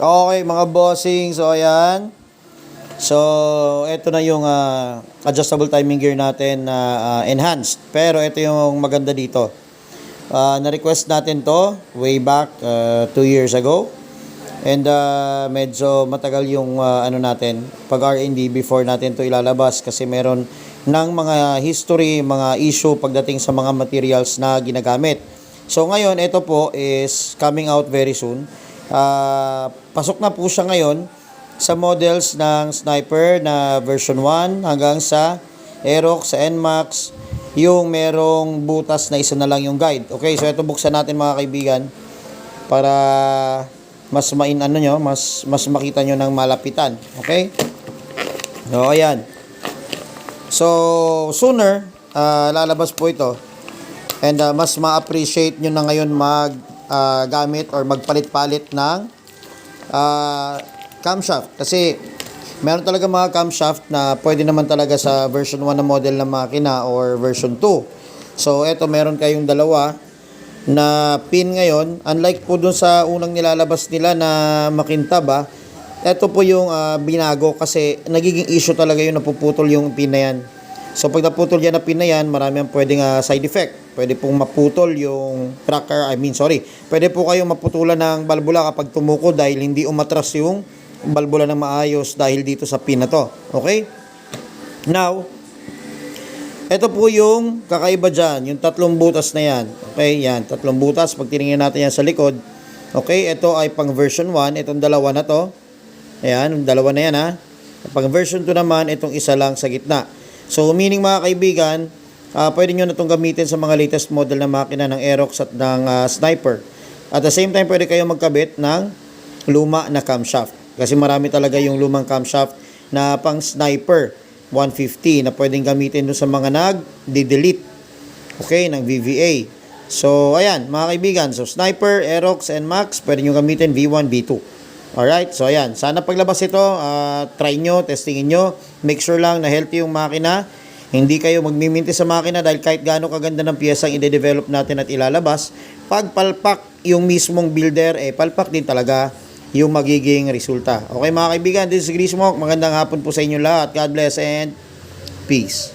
Okay, mga bossing. So, ayan. So, ito na yung adjustable timing gear natin na enhanced. Pero ito yung maganda dito. Na-request natin to way back 2 years ago. And medyo matagal yung ano natin, pag R&D before natin to ilalabas kasi meron ng mga history, mga issue pagdating sa mga materials na ginagamit. So, ngayon, ito po is coming out very soon. Pasok na po siya ngayon sa models ng Sniper na version 1 hanggang sa Aerox, sa NMAX, yung merong butas na isa na lang yung guide. Okay, so ito buksan natin mga kaibigan para mas mas makita nyo ng malapitan. Okay? So, ayan. So, sooner, lalabas po ito. And mas ma-appreciate nyo na ngayon gamit or magpalit-palit ng camshaft. Kasi meron talaga mga camshaft na pwede naman talaga sa version 1 na model ng makina or version 2. So, eto meron kayong dalawa na pin ngayon. Unlike po dun sa unang nilalabas nila na makintab, eto po yung binago kasi nagiging issue talaga yung napuputol yung pin na yan. So, pag naputol yan na pin na yan, marami ang pwedeng side effect. Pwede pong maputol yung pwede po kayong maputulan ng balbula kapag tumuko dahil hindi umatras yung balbula ng maayos dahil dito sa pin na to. Okay? Now, ito po yung kakaiba dyan, yung tatlong butas na yan. Okay, yan, tatlong butas. Pag tinignan natin yan sa likod, okay, ito ay pang version 1, itong dalawa na to. Ayan, dalawa na yan Pang version 2 naman, itong isa lang sa gitna. So, meaning mga kaibigan, pwede nyo na itong gamitin sa mga latest model na makina ng Aerox at ng Sniper. At the same time, pwede kayong magkabit ng luma na camshaft. Kasi marami talaga yung lumang camshaft na pang Sniper 150 na pwedeng gamitin doon sa mga nag-delete. Okay, ng VVA. So, ayan, mga kaibigan. So, Sniper, Aerox, and Max, pwede nyo gamitin V1, V2. Alright, so ayan. Sana paglabas ito, try nyo, testingin nyo. Make sure lang na healthy yung makina. Hindi kayo magmiminti sa makina dahil kahit gaano kaganda ng piyesang i-develop natin at ilalabas, pag palpak yung mismong builder, palpak din talaga yung magiging resulta. Okay mga kaibigan, this is Grismoke. Magandang hapon po sa inyo lahat. God bless and peace.